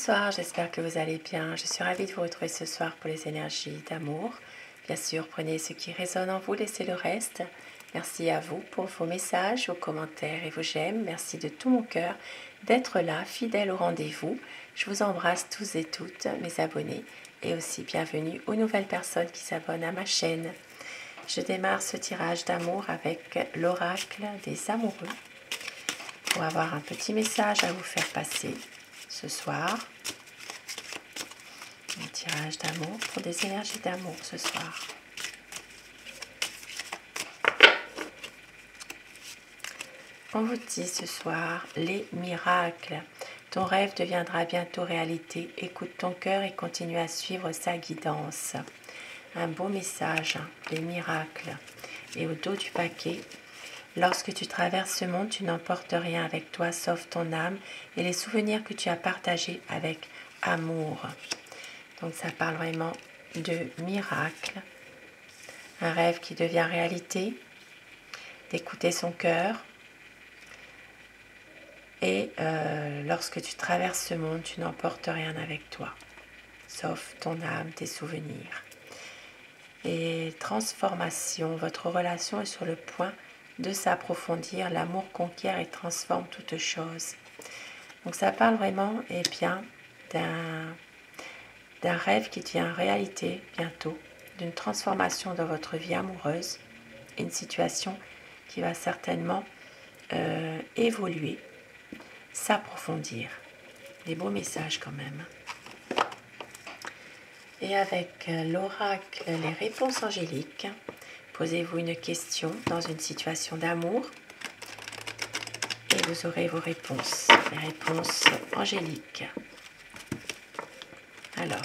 Bonsoir, j'espère que vous allez bien. Je suis ravie de vous retrouver ce soir pour les énergies d'amour. Bien sûr, prenez ce qui résonne en vous, laissez le reste. Merci à vous pour vos messages, vos commentaires et vos j'aime. Merci de tout mon cœur d'être là, fidèle au rendez-vous. Je vous embrasse tous et toutes, mes abonnés, et aussi bienvenue aux nouvelles personnes qui s'abonnent à ma chaîne. Je démarre ce tirage d'amour avec l'oracle des amoureux pour avoir un petit message à vous faire passer ce soir. Un tirage d'amour pour des énergies d'amour ce soir. On vous dit ce soir les miracles. Ton rêve deviendra bientôt réalité. Écoute ton cœur et continue à suivre sa guidance. Un beau message, les miracles. Et au dos du paquet, lorsque tu traverses ce monde, tu n'emportes rien avec toi sauf ton âme et les souvenirs que tu as partagés avec amour. Donc ça parle vraiment de miracles. Un rêve qui devient réalité, d'écouter son cœur. Et lorsque tu traverses ce monde, tu n'emportes rien avec toi, sauf ton âme, tes souvenirs. Et transformation, votre relation est sur le point de s'approfondir. L'amour conquiert et transforme toute chose. Donc ça parle vraiment d'un rêve qui devient réalité bientôt, d'une transformation dans votre vie amoureuse, une situation qui va certainement évoluer, s'approfondir. Des beaux messages quand même. Et avec l'oracle, les réponses angéliques, posez-vous une question dans une situation d'amour et vous aurez vos réponses, les réponses angéliques. Alors,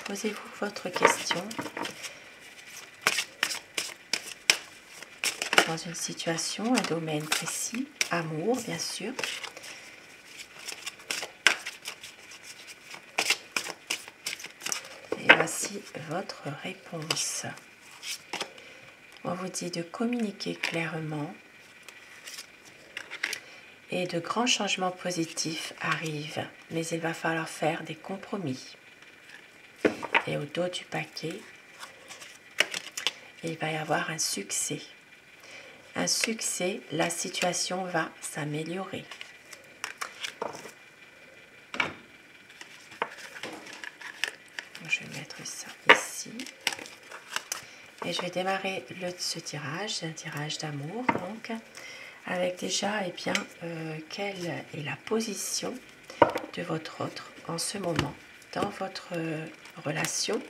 posez-vous votre question dans une situation, un domaine précis, amour bien sûr. Et voici votre réponse. On vous dit de communiquer clairement et de grands changements positifs arrivent, mais il va falloir faire des compromis. Et au dos du paquet, il va y avoir un succès. Un succès, la situation va s'améliorer. Je vais mettre ça ici. Et je vais démarrer ce tirage, un tirage d'amour, donc, avec déjà, quelle est la position de votre autre en ce moment, dans votre relation.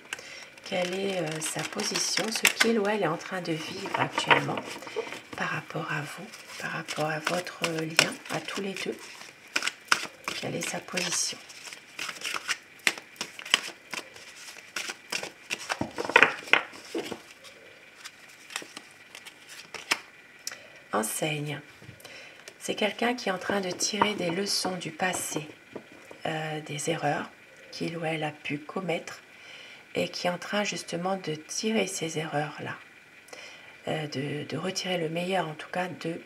Quelle est sa position, ce qu'il ou elle est en train de vivre actuellement par rapport à vous, par rapport à votre lien, à tous les deux. Quelle est sa position? Enseigne. C'est quelqu'un qui est en train de tirer des leçons du passé, des erreurs qu'il ou elle a pu commettre et qui est en train justement de tirer ces erreurs-là, de retirer le meilleur en tout cas de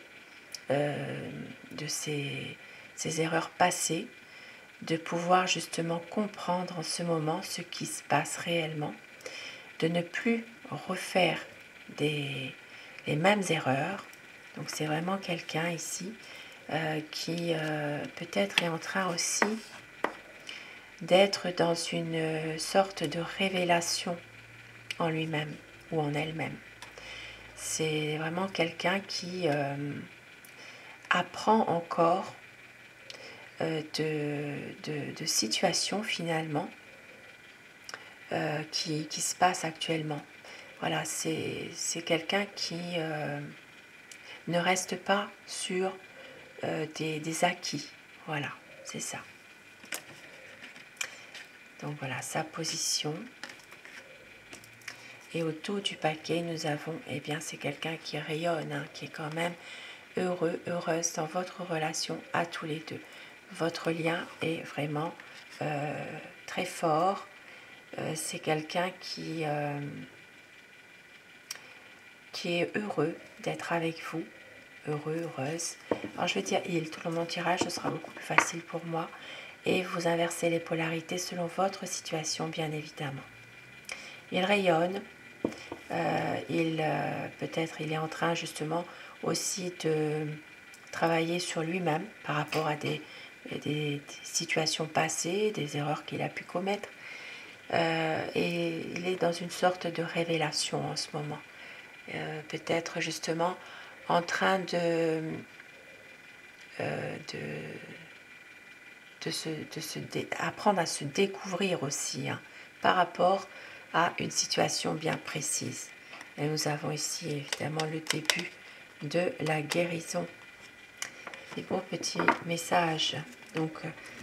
ces erreurs passées, de pouvoir justement comprendre en ce moment ce qui se passe réellement, de ne plus refaire les mêmes erreurs. Donc c'est vraiment quelqu'un ici qui peut-être est en train aussi d'être dans une sorte de révélation en lui-même ou en elle-même. C'est vraiment quelqu'un qui apprend encore de situations finalement qui se passent actuellement. Voilà, c'est quelqu'un qui ne reste pas sur des acquis. Voilà, c'est ça. Donc voilà, sa position. Et au dos du paquet, nous avons, c'est quelqu'un qui rayonne, hein, qui est quand même heureux, heureuse dans votre relation à tous les deux. Votre lien est vraiment très fort. C'est quelqu'un qui est heureux d'être avec vous, heureux, heureuse. Alors je vais dire il, tout le monde tirage, ce sera beaucoup plus facile pour moi. et vous inversez les polarités selon votre situation, bien évidemment. Il rayonne, peut-être il est en train justement aussi de travailler sur lui-même par rapport à des situations passées, des erreurs qu'il a pu commettre. Et il est dans une sorte de révélation en ce moment. Peut-être justement en train apprendre à se découvrir aussi, hein, par rapport à une situation bien précise. Et nous avons ici évidemment le début de la guérison. Des beaux petits messages. Donc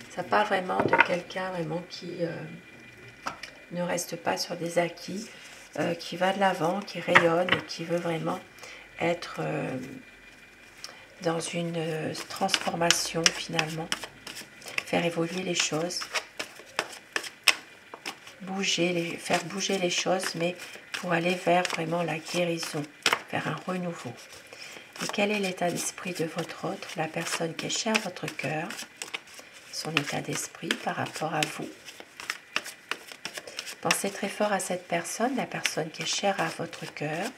ça parle vraiment de quelqu'un vraiment qui ne reste pas sur des acquis, qui va de l'avant, qui rayonne et qui veut vraiment être dans une transformation finalement, faire évoluer les choses, faire bouger les choses, mais pour aller vers vraiment la guérison, vers un renouveau. Et quel est l'état d'esprit de votre autre, la personne qui est chère à votre cœur, son état d'esprit par rapport à vous? Pensez très fort à cette personne, la personne qui est chère à votre cœur,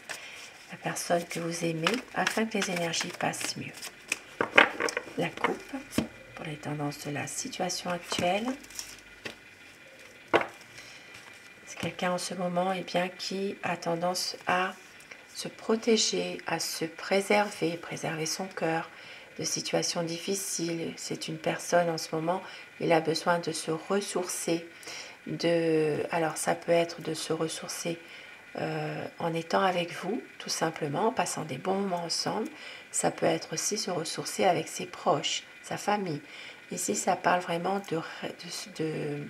la personne que vous aimez, afin que les énergies passent mieux. La coupe, pour les tendances de la situation actuelle. C'est quelqu'un en ce moment qui a tendance à se protéger, à se préserver, préserver son cœur de situations difficiles. C'est une personne en ce moment, il a besoin de se ressourcer. Alors ça peut être de se ressourcer en étant avec vous, tout simplement, en passant des bons moments ensemble. Ça peut être aussi se ressourcer avec ses proches, sa famille. Ici, ça parle vraiment de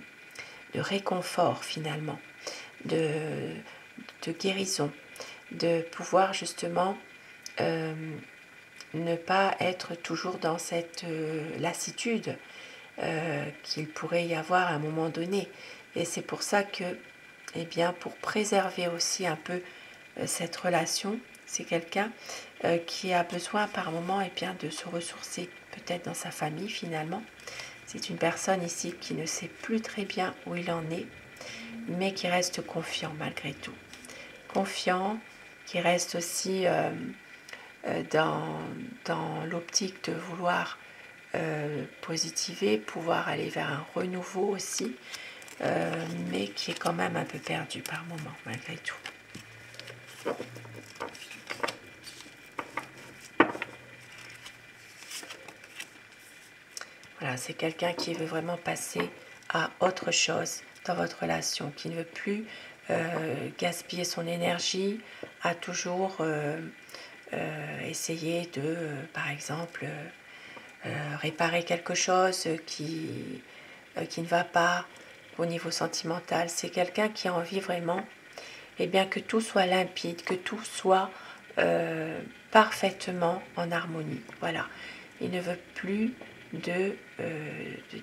réconfort finalement, de guérison, de pouvoir justement ne pas être toujours dans cette lassitude qu'il pourrait y avoir à un moment donné. Et c'est pour ça que, eh bien, pour préserver aussi un peu cette relation, c'est quelqu'un qui a besoin par moment de se ressourcer peut-être dans sa famille finalement. C'est une personne ici qui ne sait plus très bien où il en est, mais qui reste confiant malgré tout. Confiant, qui reste aussi dans l'optique de vouloir positiver, pouvoir aller vers un renouveau aussi, mais qui est quand même un peu perdu par moment malgré tout. Voilà, c'est quelqu'un qui veut vraiment passer à autre chose dans votre relation, qui ne veut plus gaspiller son énergie à toujours essayer de, par exemple, réparer quelque chose qui ne va pas au niveau sentimental. C'est quelqu'un qui a envie vraiment que tout soit limpide, que tout soit parfaitement en harmonie. Voilà. Il ne veut plus de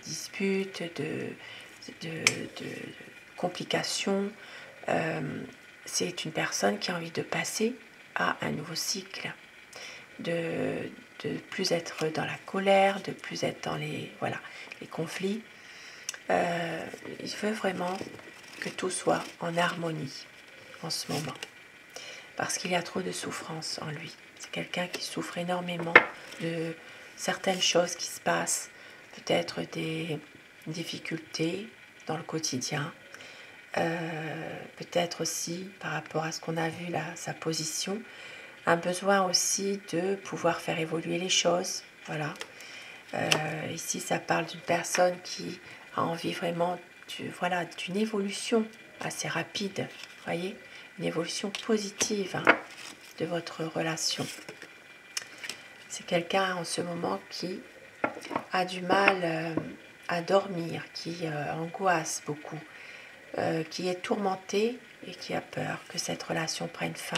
disputes, de complications. C'est une personne qui a envie de passer à un nouveau cycle, de plus être dans la colère, de plus être dans les conflits. Il veut vraiment que tout soit en harmonie en ce moment, parce qu'il y a trop de souffrance en lui. C'est quelqu'un qui souffre énormément de certaines choses qui se passent, peut-être des difficultés dans le quotidien, peut-être aussi par rapport à ce qu'on a vu là, sa position, un besoin aussi de pouvoir faire évoluer les choses. Voilà. Ici, ça parle d'une personne qui a envie vraiment d'une évolution assez rapide, voyez, une évolution positive de votre relation. C'est quelqu'un en ce moment qui a du mal à dormir, qui angoisse beaucoup, qui est tourmenté et qui a peur que cette relation prenne fin.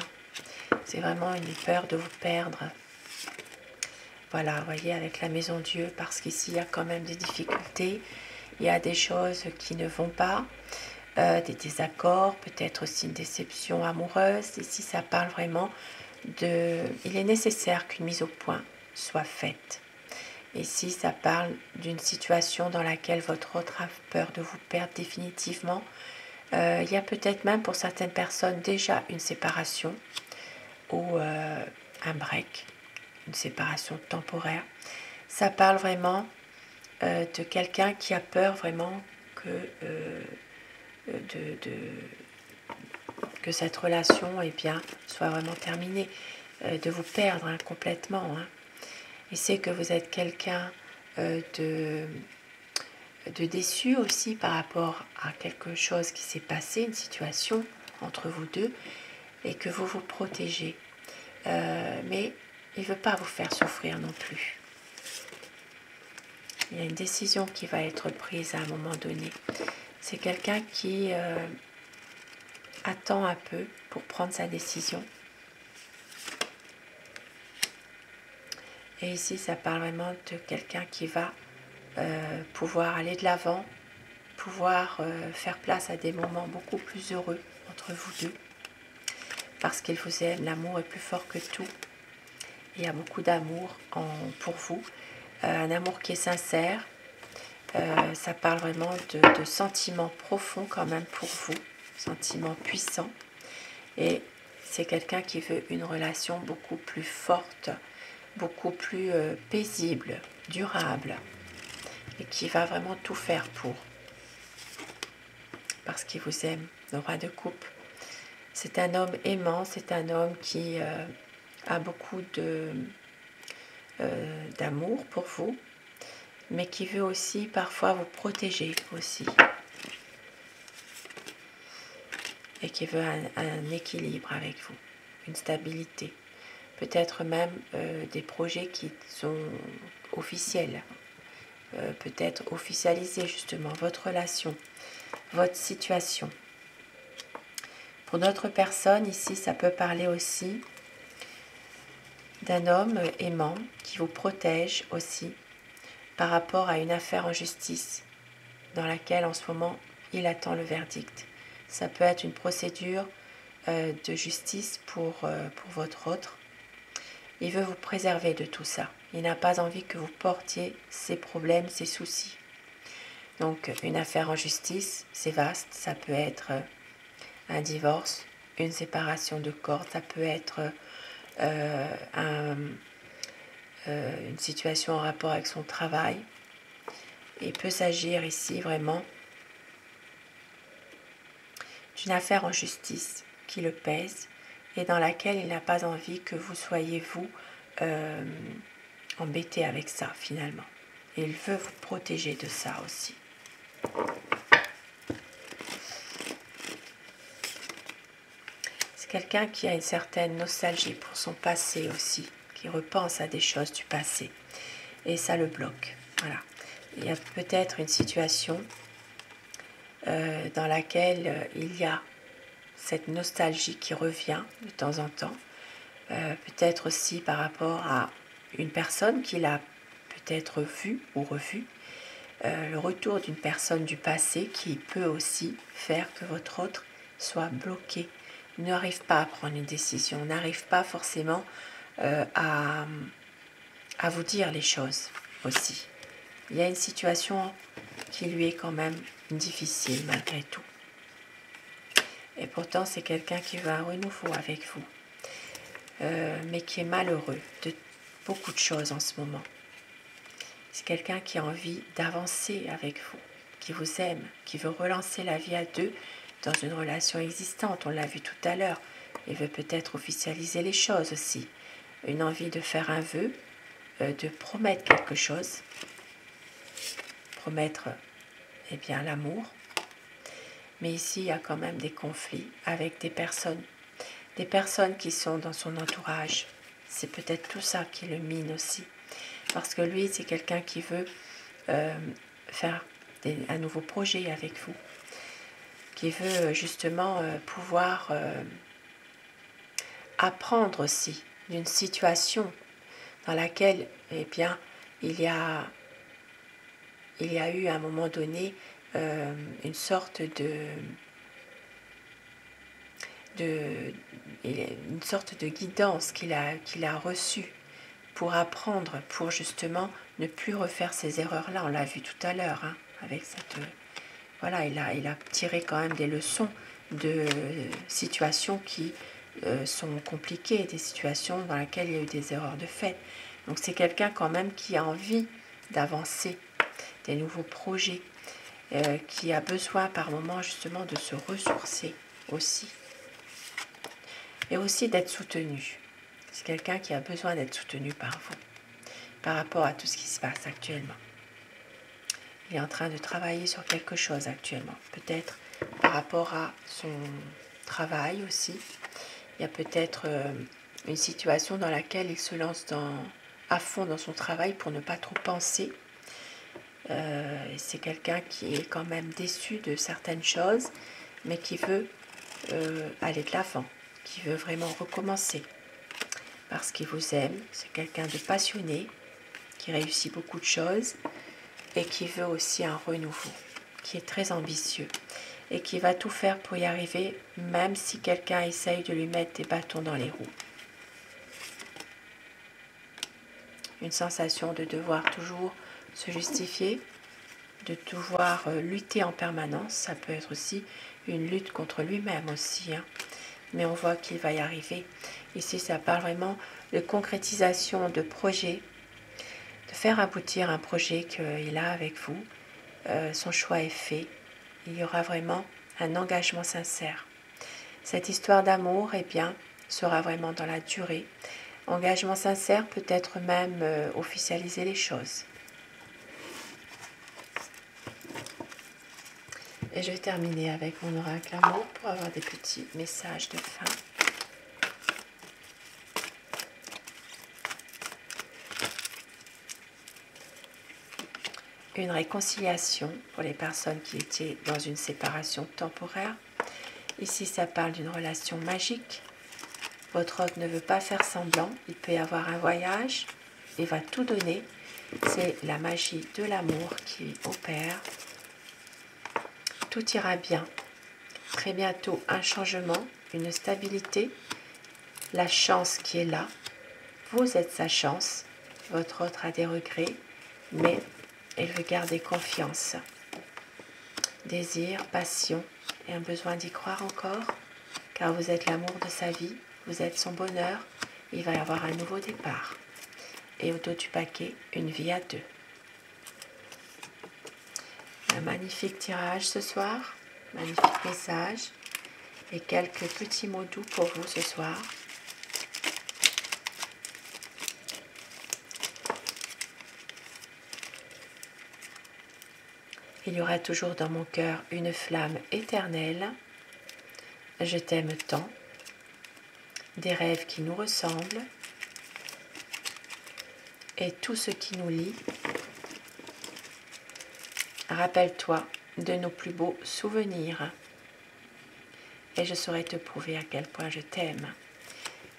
C'est vraiment une peur de vous perdre. Voilà, vous voyez, avec la maison Dieu, parce qu'ici, il y a quand même des difficultés, il y a des choses qui ne vont pas, des désaccords, peut-être aussi une déception amoureuse. Ici, ça parle vraiment il est nécessaire qu'une mise au point soit faite. Ici, ça parle d'une situation dans laquelle votre autre a peur de vous perdre définitivement. Il y a peut-être même pour certaines personnes déjà une séparation ou un break, une séparation temporaire. Ça parle vraiment de quelqu'un qui a peur vraiment que cette relation soit vraiment terminée, de vous perdre complètement. Et c'est que vous êtes quelqu'un de déçu aussi par rapport à quelque chose qui s'est passé, une situation entre vous deux, et que vous vous protégez. Mais il ne veut pas vous faire souffrir non plus. Il y a une décision qui va être prise à un moment donné. C'est quelqu'un qui attend un peu pour prendre sa décision. Et ici, ça parle vraiment de quelqu'un qui va pouvoir aller de l'avant, pouvoir faire place à des moments beaucoup plus heureux entre vous deux. Parce qu'il vous aime, l'amour est plus fort que tout. Il y a beaucoup d'amour pour vous, un amour qui est sincère. Ça parle vraiment de sentiments profonds quand même pour vous, sentiments puissants. Et c'est quelqu'un qui veut une relation beaucoup plus forte, beaucoup plus paisible, durable, et qui va vraiment tout faire pour, parce qu'il vous aime. Le roi de coupe, c'est un homme aimant, c'est un homme qui a beaucoup d'amour pour vous, mais qui veut aussi parfois vous protéger aussi, et qui veut un équilibre avec vous, une stabilité, peut-être même des projets qui sont officiels, peut-être officialiser justement votre relation, votre situation. Pour d'autres personnes, ici, ça peut parler aussi d'un homme aimant qui vous protège aussi par rapport à une affaire en justice dans laquelle en ce moment il attend le verdict. Ça peut être une procédure de justice pour votre autre. Il veut vous préserver de tout ça. Il n'a pas envie que vous portiez ses problèmes, ses soucis. Donc une affaire en justice, c'est vaste. Ça peut être un divorce, une séparation de corps, ça peut être une situation en rapport avec son travail. Il peut s'agir ici vraiment d'une affaire en justice qui le pèse et dans laquelle il n'a pas envie que vous soyez, vous, embêté avec ça finalement. Et il veut vous protéger de ça aussi. C'est quelqu'un qui a une certaine nostalgie pour son passé aussi, qui repense à des choses du passé. Et ça le bloque. Voilà. Il y a peut-être une situation dans laquelle il y a cette nostalgie qui revient de temps en temps. Peut-être aussi par rapport à une personne qu'il a peut-être vue ou revue. Le retour d'une personne du passé qui peut aussi faire que votre autre soit bloqué, n'arrive pas à prendre une décision, n'arrive pas forcément à vous dire les choses aussi. Il y a une situation qui lui est quand même difficile malgré tout. Et pourtant, c'est quelqu'un qui veut un renouveau avec vous, mais qui est malheureux de beaucoup de choses en ce moment. C'est quelqu'un qui a envie d'avancer avec vous, qui vous aime, qui veut relancer la vie à deux dans une relation existante. On l'a vu tout à l'heure. Il veut peut-être officialiser les choses aussi. Une envie de faire un vœu, de promettre quelque chose. Promettre l'amour. Mais ici, il y a quand même des conflits avec des personnes qui sont dans son entourage. C'est peut-être tout ça qui le mine aussi. Parce que lui, c'est quelqu'un qui veut faire un nouveau projet avec vous, qui veut justement pouvoir apprendre aussi d'une situation dans laquelle il y a eu à un moment donné une sorte de guidance qu'il a reçue pour apprendre, pour justement ne plus refaire ces erreurs-là. On l'a vu tout à l'heure, hein, avec cette... voilà, il a tiré quand même des leçons de situations qui sont compliquées, des situations dans lesquelles il y a eu des erreurs de fait. Donc c'est quelqu'un quand même qui a envie d'avancer, des nouveaux projets, qui a besoin par moment justement de se ressourcer aussi. Et aussi d'être soutenu. C'est quelqu'un qui a besoin d'être soutenu par vous, par rapport à tout ce qui se passe actuellement. Il est en train de travailler sur quelque chose actuellement, peut-être par rapport à son travail aussi. Il y a peut-être une situation dans laquelle il se lance à fond dans son travail pour ne pas trop penser. C'est quelqu'un qui est quand même déçu de certaines choses, mais qui veut aller de l'avant, qui veut vraiment recommencer. Parce qu'il vous aime, c'est quelqu'un de passionné, qui réussit beaucoup de choses et qui veut aussi un renouveau, qui est très ambitieux et qui va tout faire pour y arriver, même si quelqu'un essaye de lui mettre des bâtons dans les roues. Une sensation de devoir toujours se justifier, de devoir lutter en permanence. Ça peut être aussi une lutte contre lui-même aussi, hein. Mais on voit qu'il va y arriver. Ici, ça parle vraiment de concrétisation de projets, de faire aboutir un projet qu'il a avec vous. Son choix est fait. Il y aura vraiment un engagement sincère. Cette histoire d'amour, eh bien, sera vraiment dans la durée. Engagement sincère, peut-être même officialiser les choses. Et je vais terminer avec mon oracle amour pour avoir des petits messages de fin. Une réconciliation pour les personnes qui étaient dans une séparation temporaire. Ici, ça parle d'une relation magique. Votre hôte ne veut pas faire semblant. Il peut y avoir un voyage. Il va tout donner. C'est la magie de l'amour qui opère. Tout ira bien. Très bientôt, un changement, une stabilité. La chance qui est là. Vous êtes sa chance. Votre autre a des regrets, mais il veut garder confiance. Désir, passion et un besoin d'y croire encore, car vous êtes l'amour de sa vie, vous êtes son bonheur. Il va y avoir un nouveau départ. Et au dos du paquet, une vie à deux. Un magnifique tirage ce soir, magnifique message et quelques petits mots doux pour vous ce soir. Il y aura toujours dans mon cœur une flamme éternelle. Je t'aime tant. Des rêves qui nous ressemblent. Et tout ce qui nous lie. Rappelle-toi de nos plus beaux souvenirs. Et je saurai te prouver à quel point je t'aime.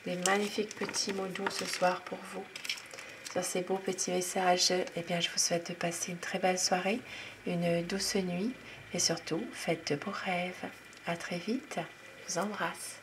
Des magnifiques petits mots doux ce soir pour vous. Sur ces beaux petits messages, eh bien, je vous souhaite de passer une très belle soirée, une douce nuit et surtout, faites de beaux rêves. À très vite, je vous embrasse.